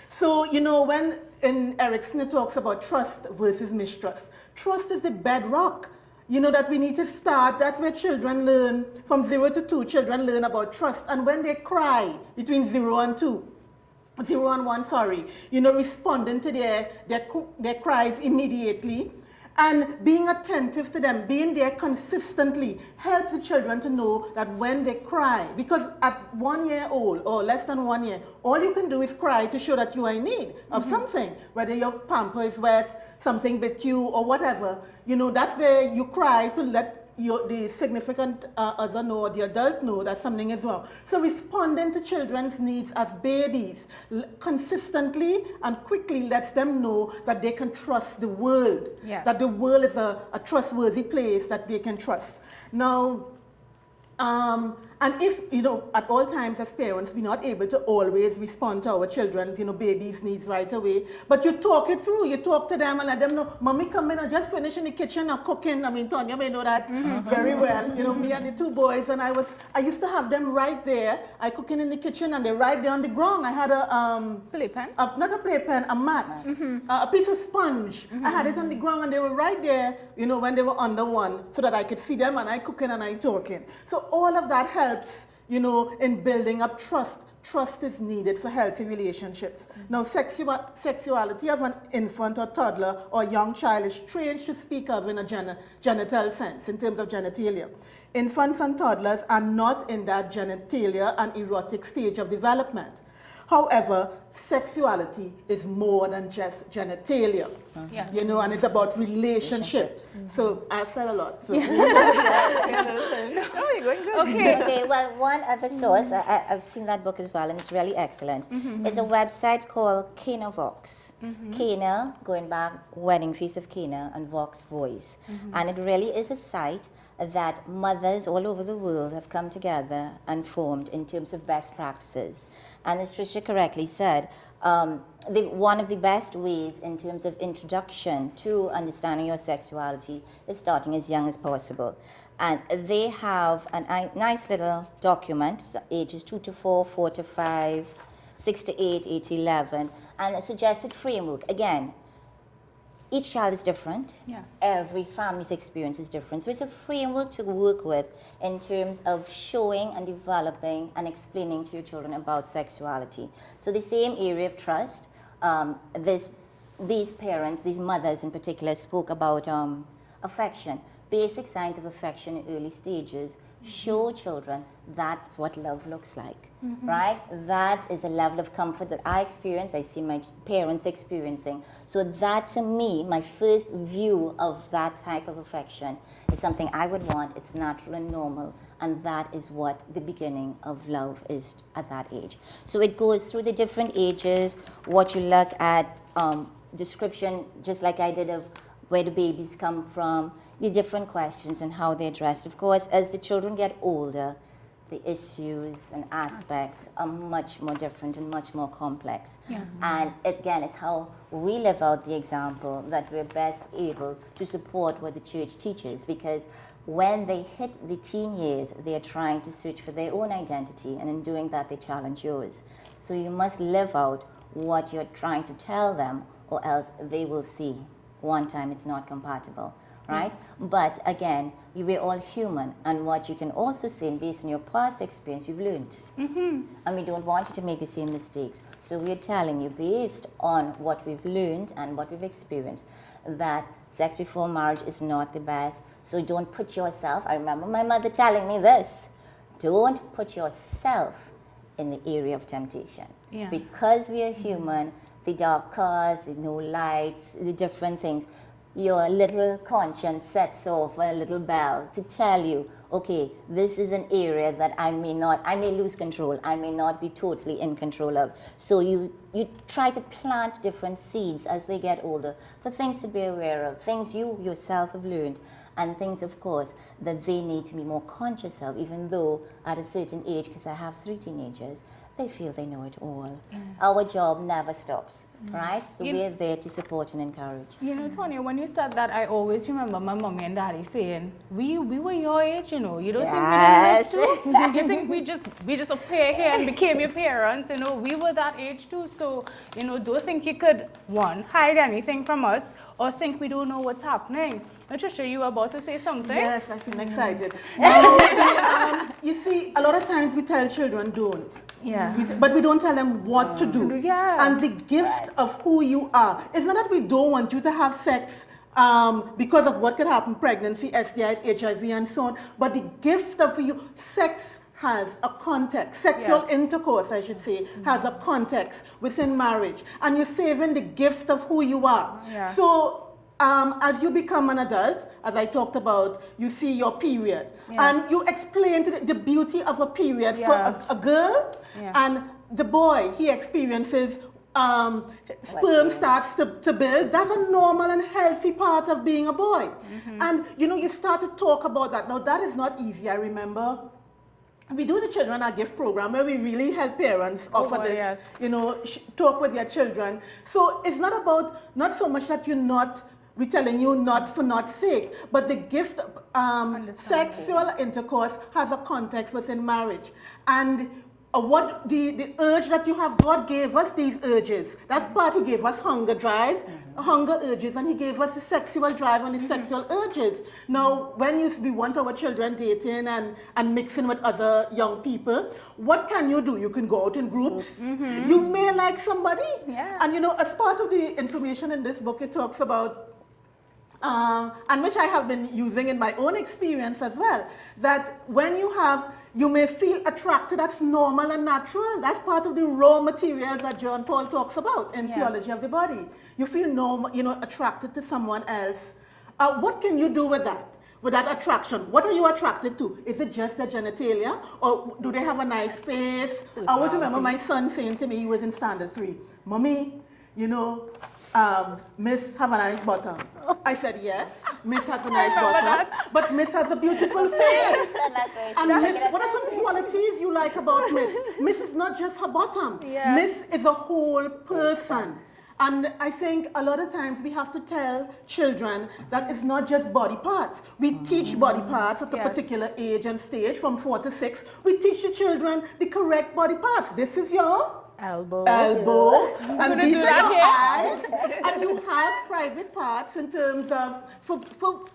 So, you know, when in Erickson it talks about trust versus mistrust. Trust is the bedrock, you know, that we need to start. That's where children learn, from 0 to 2, children learn about trust. And when they cry between 0 and 1, sorry, you know, responding to their cries immediately and being attentive to them, being there consistently helps the children to know that when they cry, because at 1 year old or less than 1 year, all you can do is cry to show that you are in need of something, whether your pamper is wet, something bit you or whatever. You know, that's where you cry to let the significant other know, or the adult know that something is wrong. So responding to children's needs as babies consistently and quickly lets them know that they can trust the world, that the world is a trustworthy place that they can trust. Now, and if, you know, at all times as parents, we're not able to always respond to our children's, you know, babies' needs right away, but you talk it through, you talk to them and let them know, Mommy, come in, I just finished in the kitchen, I'm cooking. I mean, Tonya may know that very well. You know, me and the 2 boys, and I used to have them right there. I cooking in the kitchen and they're right there on the ground. I had a playpen? Not a playpen, a mat, a piece of sponge. I had it on the ground and they were right there, you know, when they were under 1, so that I could see them and I cooking and I talking. So all of that helps, you know, in building up trust. Trust is needed for healthy relationships. Now, sexuality of an infant or toddler or young child is strange to speak of in a genital sense, in terms of genitalia. Infants and toddlers are not in that genitalia and erotic stage of development. However, sexuality is more than just genitalia. Yes. You know, and it's about relationships. So I've said a lot. So Oh, you're going good. Okay. Okay, well, one other source, I've seen that book as well, and it's really excellent. It's a website called Cana Vox. Cana, going back, Wedding Feast of Cana, and Vox Voice. And it really is a site that mothers all over the world have come together and formed in terms of best practices. And as Tricia correctly said, one of the best ways in terms of introduction to understanding your sexuality is starting as young as possible. And they have a nice little document, so ages 2 to 4, 4 to 5, 6 to 8, 8 to 11, and a suggested framework. Again, each child is different. Yes. Every family's experience is different. So it's a framework to work with in terms of showing and developing and explaining to your children about sexuality. So the same area of trust, these parents, these mothers in particular, spoke about affection, basic signs of affection in early stages. Show children that what love looks like, right? That is a level of comfort that I experience, I see my parents experiencing. So that, to me, my first view of that type of affection is something I would want. It's natural and normal, and that is what the beginning of love is at that age. So it goes through the different ages, what you look at, description, just like I did, of where the babies come from, the different questions and how they're addressed. Of course, as the children get older, the issues and aspects are much more different and much more complex. Yes. And again, it's how we live out the example that we're best able to support what the church teaches, because when they hit the teen years, they are trying to search for their own identity, and in doing that, they challenge yours. So you must live out what you're trying to tell them, or else they will see one time it's not compatible. Right? But again, we're all human, and what you can also say, based on your past experience, you've learned. And we don't want you to make the same mistakes. So we're telling you, based on what we've learned and what we've experienced, that sex before marriage is not the best. So don't put yourself, I remember my mother telling me this, don't put yourself in the area of temptation. Yeah. Because we are human, the dark cars, the no lights, the different things, your little conscience sets off a little bell to tell you, okay, this is an area that I may lose control, I may not be totally in control of. So you try to plant different seeds as they get older for things to be aware of, things you yourself have learned, and things, of course, that they need to be more conscious of, even though at a certain age, because I have 3 teenagers, they feel they know it all. Our job never stops, right? So we're there to support and encourage. You know, Tonya, when you said that, I always remember my mommy and daddy saying, we were your age, you know. You don't Yes. think we didn't live too? You think we just appeared here and became your parents, you know. We were that age too. So, you know, don't think you could, one, hide anything from us, or think we don't know what's happening. Patricia, you were about to say something? yes, I feel excited. Now, you see, a lot of times we tell children don't. Yeah. But we don't tell them what to do. Yeah. And the gift of who you are. It's not that we don't want you to have sex because of what could happen, pregnancy, STIs, HIV, and so on. But the gift of you, sex has a context. Sexual Yes. intercourse, I should say, has a context within marriage. And you're saving the gift of who you are. Yeah. So as you become an adult, as I talked about, you see your period. Yeah. And you explain the beauty of a period for Yeah. a girl, Yeah. and the boy, he experiences sperm starts to build. That's a normal and healthy part of being a boy. And you know, you start to talk about that. Now that is not easy, I remember. We do the Children Are Gift program where we really help parents offer boy, this, yes. you know, talk with your children. So it's not about, not so much that we're telling you not for not sake, but the gift, sexual intercourse has a context within marriage. And what the urge that you have, God gave us these urges. That's part, He gave us hunger drives, hunger urges, and He gave us the sexual drive and the sexual urges. Now, when we want our children dating and mixing with other young people, what can you do? You can go out in groups. You may like somebody. Yeah. And you know, as part of the information in this book, it talks about and which I have been using in my own experience as well, that when you may feel attracted, that's normal and natural. That's part of the raw materials that John Paul talks about in Theology of the Body. You feel normal, attracted to someone else. What can you do with that? With that attraction, what are you attracted to? Is it just their genitalia, or do they have a nice face? I always remember my son saying to me, he was in standard 3, "Mommy, Miss have a nice bottom." I said, "Yes, Miss has a nice bottom, but Miss has a beautiful face." That's very And Miss, what are some qualities you like about Miss? Miss is not just her bottom. Yeah. Miss is a whole person. And I think a lot of times we have to tell children that it's not just body parts. We teach body parts at a particular age and stage, from 4 to 6. We teach the children the correct body parts. This is your elbow, and these are your here? eyes, and you have private parts in terms of, for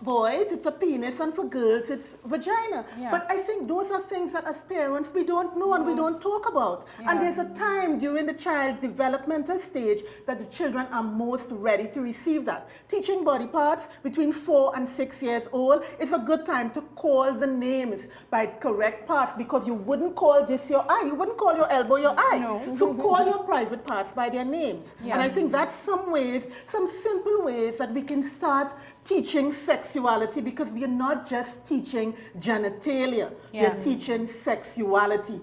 boys it's a penis, and for girls it's vagina. Yeah. But I think those are things that as parents we don't know and we don't talk about. And there's a time during the child's developmental stage that the children are most ready to receive that. Teaching body parts between 4 and 6 years old is a good time to call the names by its correct parts, because you wouldn't call this your eye, you wouldn't call your elbow your eye. No. So call your private parts by their names. And I think that's some simple ways that we can start teaching sexuality, because we are not just teaching genitalia, we are teaching sexuality,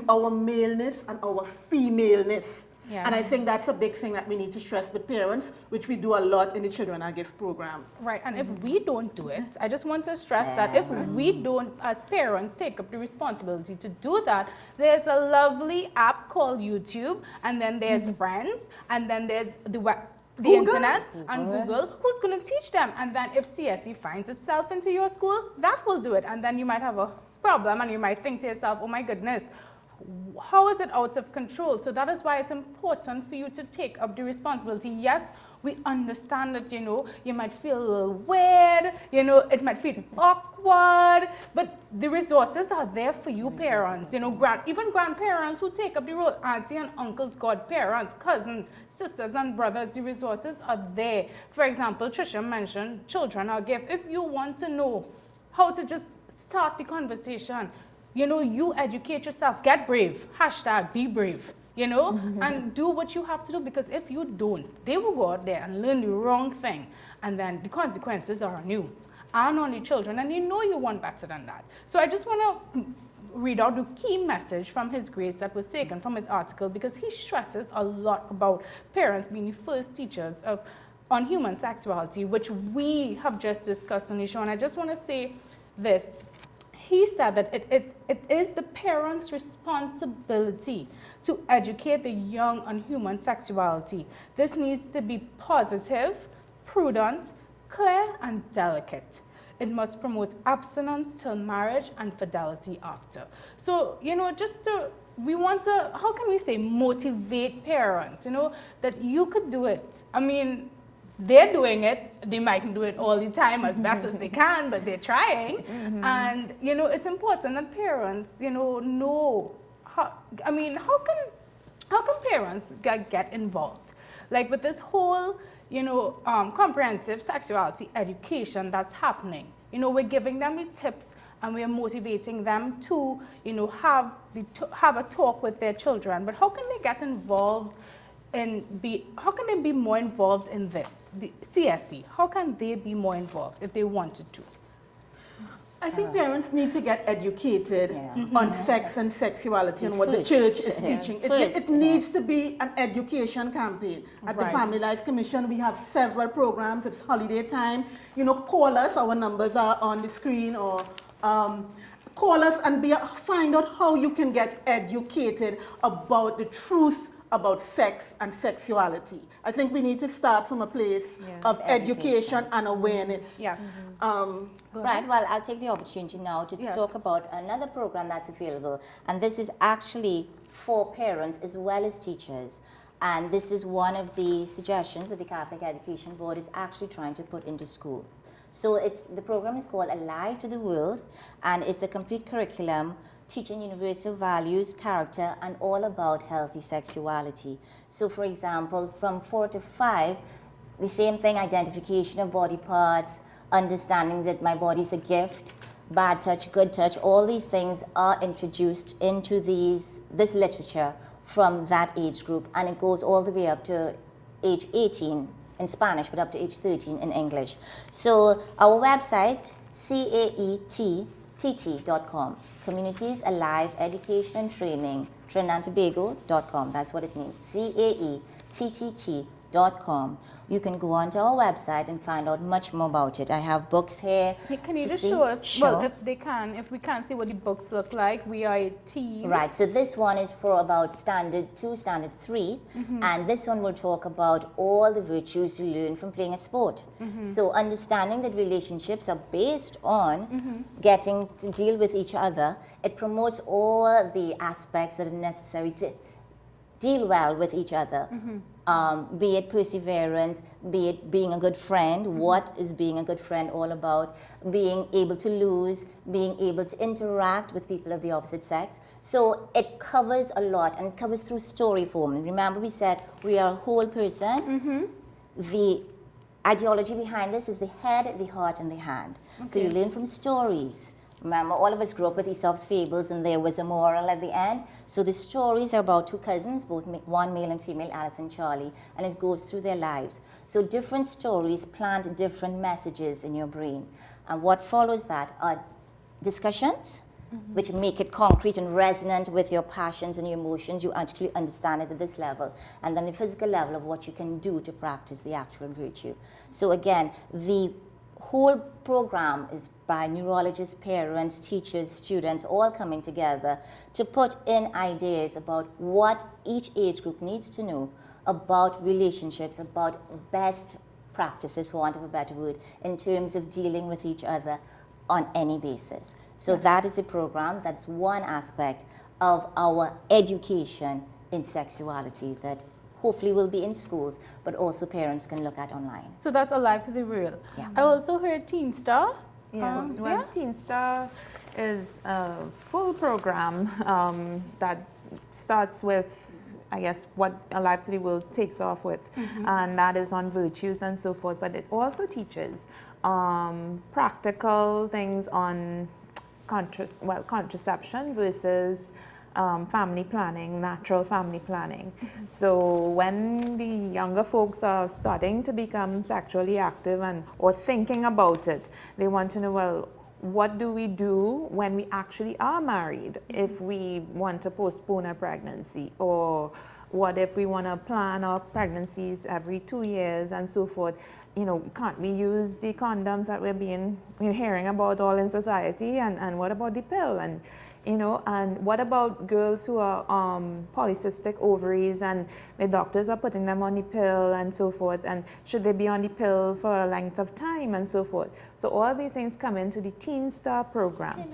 our maleness and our femaleness. Yeah. And I think that's a big thing that we need to stress with parents, which we do a lot in the Children Are Gift program. Right, and if we don't do it, I just want to stress that if we don't, as parents, take up the responsibility to do that, there's a lovely app called YouTube, and then there's Friends, and then there's the internet and Google, who's going to teach them. And then if CSE finds itself into your school, that will do it. And then you might have a problem, and you might think to yourself, oh my goodness, how is it out of control? So that is why it's important for you to take up the responsibility. Yes, we understand that, you might feel a little weird, it might feel awkward, but the resources are there for you parents, even grandparents who take up the role, auntie and uncles, godparents, cousins, sisters and brothers, the resources are there. For example, Tricia mentioned Children Are Gift. If you want to know how to just start the conversation, you educate yourself, get brave, #be brave, and do what you have to do, because if you don't, they will go out there and learn the wrong thing, and then the consequences are on you and on the children, and you want better than that. So I just want to read out the key message from His Grace that was taken from his article, because he stresses a lot about parents being the first teachers on human sexuality, which we have just discussed on the show. And I just want to say this. He said that it is the parents' responsibility to educate the young on human sexuality. This needs to be positive, prudent, clear, and delicate. It must promote abstinence till marriage and fidelity after. So, we want to, how can we say, motivate parents, that you could do it. I mean, they're doing it. They mightn't do it all the time as best as they can, but they're trying. And, it's important that parents, know how, how can parents get involved? Like with this whole, comprehensive sexuality education that's happening. We're giving them the tips, and we're motivating them to, have a talk with their children. But how can they get involved how can they be more involved in this? The CSE, how can they be more involved if they wanted to? I think parents need to get educated on sex and sexuality and what the church is teaching. It needs to be an education campaign. At the Family Life Commission, we have several programs. It's holiday time. Call us. Our numbers are on the screen, or call us and find out how you can get educated about the truth about sex and sexuality. I think we need to start from a place of education and awareness. Yes. Right, well, I'll take the opportunity now to talk about another program that's available, and this is actually for parents as well as teachers. And this is one of the suggestions that the Catholic Education Board is actually trying to put into schools. So the program is called Alive to the World, and it's a complete curriculum teaching universal values, character, and all about healthy sexuality. So for example, from 4 to 5, the same thing, identification of body parts, understanding that my body's a gift, bad touch, good touch, all these things are introduced into this literature from that age group, and it goes all the way up to age 18 in Spanish, but up to age 13 in English. So our website, caettt.com, Communities Alive Education and Training, TrinidadTobago.com. That's what it means, caettt.com. You can go onto our website and find out much more about it. I have books here. Can you to just see. show us, Sure. well, if we can't see what the books look like, we are a team. Right, so this one is for about standard 2, standard 3, and this one will talk about all the virtues you learn from playing a sport. So understanding that relationships are based on getting to deal with each other, it promotes all the aspects that are necessary to deal well with each other. Be it perseverance, be it being a good friend, what is being a good friend all about, being able to lose, being able to interact with people of the opposite sex. So it covers a lot, and covers through story form. Remember, we said we are a whole person. The ideology behind this is the head, the heart, and the hand. So you learn from stories. Remember, all of us grew up with Aesop's fables, and there was a moral at the end. So the stories are about 2 cousins, both one male and female, Alice and Charlie, and it goes through their lives. So different stories plant different messages in your brain. And what follows that are discussions, which make it concrete and resonant with your passions and your emotions. You actually understand it at this level. And then the physical level of what you can do to practice the actual virtue. So again, the whole program is by neurologists, parents, teachers, students, all coming together to put in ideas about what each age group needs to know about relationships, about best practices, for want of a better word, in terms of dealing with each other on any basis. So that is a program, that's one aspect of our education in sexuality that hopefully will be in schools, but also parents can look at online. So that's Alive to the Real. Yeah. I also heard Teen Star. Yes, well, Teen Star is a full program that starts with, I guess, what Alive to the World takes off with, and that is on virtues and so forth, but it also teaches practical things on contraception versus family planning, natural family planning. So when the younger folks are starting to become sexually active or thinking about it, they want to know, well, what do we do when we actually are married if we want to postpone a pregnancy? Or what if we want to plan our pregnancies every 2 years and so forth? You know, can't we use the condoms that we're hearing about all in society? And what about the pill? And you know, and what about girls who are polycystic ovaries and the doctors are putting them on the pill and so forth, and should they be on the pill for a length of time and so forth? So all these things come into the Teen Star program. Okay,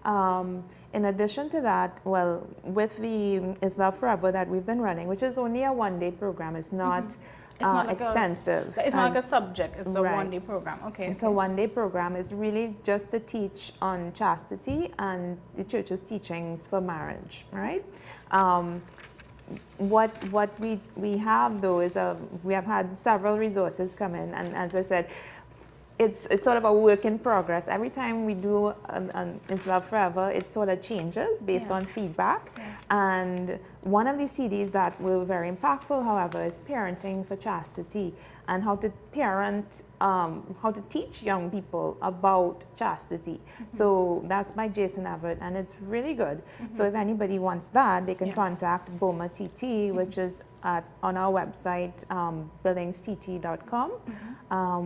nice. In addition to that, well, with the Is Love Forever that we've been running, which is only a 1-day program, it's not not like extensive. It's not like a subject, it's a Right. 1-day program. Okay. It's a 1-day program. It's really just to teach on chastity and the church's teachings for marriage, right? What we have though is we have had several resources come in, and as I said, it's sort of a work in progress. Every time we do an Is Love Forever, it sort of changes based on feedback. And one of the CDs that were very impactful, however, is Parenting for Chastity, and how to parent, how to teach young people about chastity. So that's by Jason Everett, and it's really good. So if anybody wants that, they can contact BOMA TT, which is on our website, billingstt.com.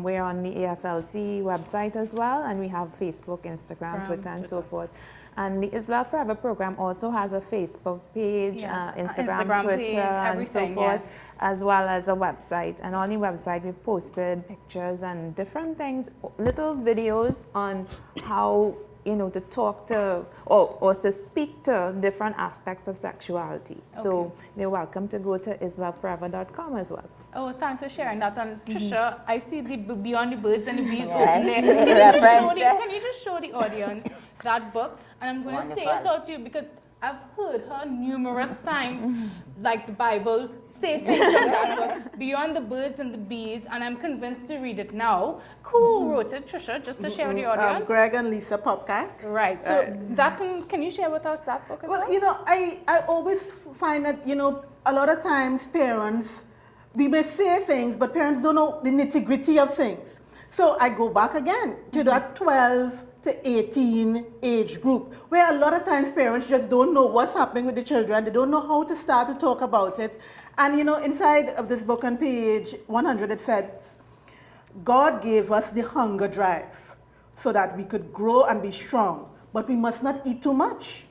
We're on the AFLC website as well, and we have Facebook, Instagram, Twitter, and so forth. And the Is Love Forever program also has a Facebook page, Instagram, Twitter, page, and so everything, forth, as well as a website. And on the website, we've posted pictures and different things, little videos on how, you know, to talk to or to speak to different aspects of sexuality. So they're welcome to go to isloveforever.com as well. Oh, thanks for sharing that. And Trisha, I see the Beyond the Birds and the Bees Yes, over there. reference. Can you just show the audience that book? And I'm going to say it wonderful. out to you because I've heard her numerous times, like the Bible say things from that book, Beyond the Birds and the Bees, and I'm convinced to read it now. Who wrote it, Trisha, just to share with the audience? Greg and Lisa Popcat. Right, so that can you share with us that book as well? Well, you know, I always find that, you know, a lot of times parents, we may say things, but parents don't know the nitty-gritty of things. So I go back again to that 12 to 18 age group, where a lot of times parents just don't know what's happening with the children. They don't know how to start to talk about it. And, you know, inside of this book on page 100, it says, God gave us the hunger drive so that we could grow and be strong, but we must not eat too much,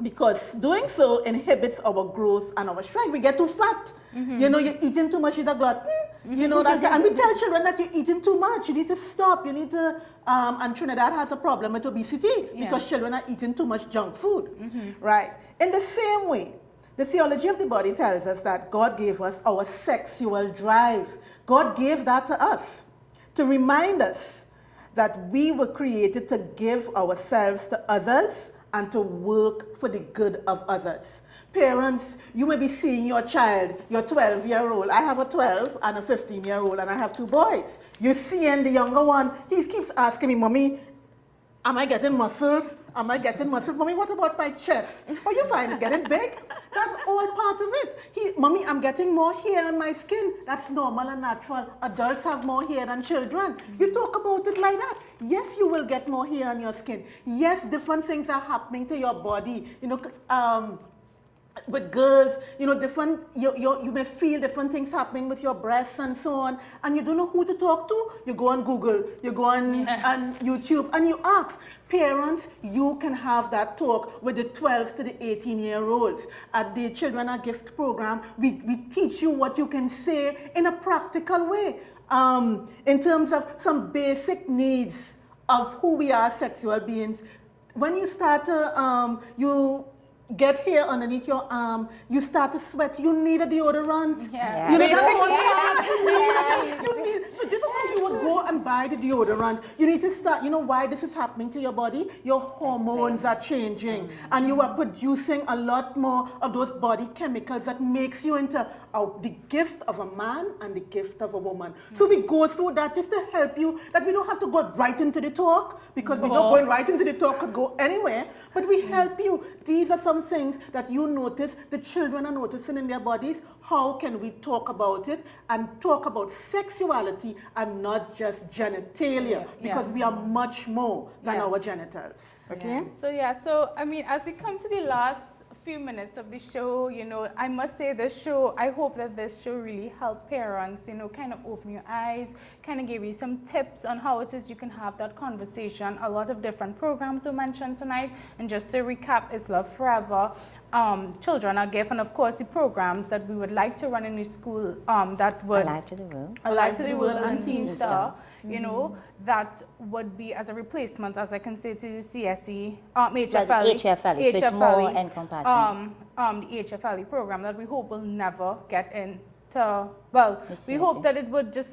because doing so inhibits our growth and our strength. We get too fat. You know, you're eating too much, you're a glutton. You know, that, and we tell children that you're eating too much. You need to stop. You need to, and Trinidad has a problem with obesity because children are eating too much junk food, right? In the same way, the theology of the body tells us that God gave us our sexual drive. God gave that to us to remind us that we were created to give ourselves to others and to work for the good of others. Parents, you may be seeing your child, your 12-year-old. I have a 12 and a 15-year-old, and I have 2 boys. You're seeing the younger one, he keeps asking me, Mommy, am I getting muscles? Am I getting muscles? Mommy, what about my chest? Oh, you find it getting big? That's all part of it. Mommy, I'm getting more hair on my skin. That's normal and natural. Adults have more hair than children. You talk about it like that. Yes, you will get more hair on your skin. Yes, different things are happening to your body. You know, with girls, you know, different, you may feel different things happening with your breasts and so on, and you don't know who to talk to. You go on Google, you go on YouTube, and you ask. Parents, you can have that talk with the 12 to the 18-year-olds. At the Children Are Gift program, we teach you what you can say in a practical way, in terms of some basic needs of who we are, sexual beings. When you start to, you get hair underneath your arm, you start to sweat, you need a deodorant. Yeah. You know, you need, so just as you would go and buy the deodorant, you need to start, you know why this is happening to your body? Your hormones are changing, and you are producing a lot more of those body chemicals that makes you into the gift of a man and the gift of a woman. So we go through that just to help you, that we don't have to go right into the talk, because we know going right into the talk could go anywhere, but we help you. These are some things that you notice, the children are noticing in their bodies. How can we talk about it and talk about sexuality and not just genitalia? Because we are much more than our genitals, okay? So I mean, as we come to the last few minutes of the show, you know, I must say this show, I hope that this show really helped parents, you know, kind of open your eyes, kind of give you some tips on how it is you can have that conversation. A lot of different programs were mentioned tonight, and just to recap, is Love Forever, Children Are Gift, and of course the programs that we would like to run in the school that would Alive to the World. Alive to the World and Teen Star, you know, that would be as a replacement, as I can say, to the CSE, HFLE. HFLE, so it's more encompassing. The HFLE program that we hope will never get into, well, we hope that it would just,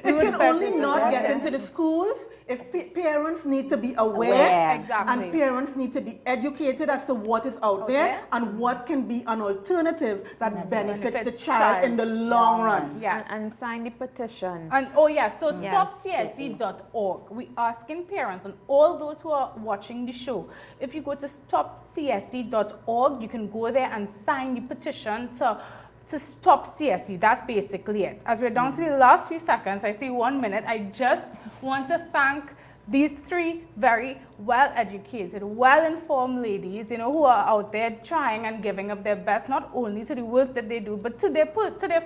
it can only not get into the schools if parents need to be aware. Exactly. And parents need to be educated as to what is out there and what can be an alternative that benefits the child in the long run. Yes. And sign the petition. And so stopcsc.org. We're asking parents and all those who are watching the show, if you go to stopcsc.org, you can go there and sign the petition to stop CSE. That's basically it. As we're down to the last few seconds, I see 1 minute. I just want to thank these 3 very well-educated, well-informed ladies, you know, who are out there trying and giving up their best, not only to the work that they do, but to their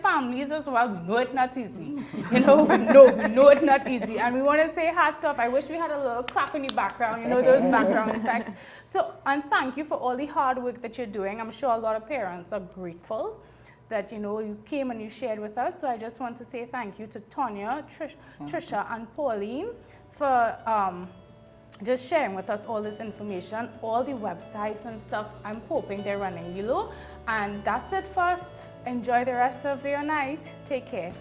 families as well. We know it's not easy. You know, we know it's not easy. And we want to say hats off. I wish we had a little clap in the background, you know, those background effects. And thank you for all the hard work that you're doing. I'm sure a lot of parents are grateful that, you know, you came and you shared with us. So I just want to say thank you to Tonya, Trisha, and Pauline for just sharing with us all this information, all the websites and stuff. I'm hoping they're running below. And that's it for us. Enjoy the rest of your night. Take care.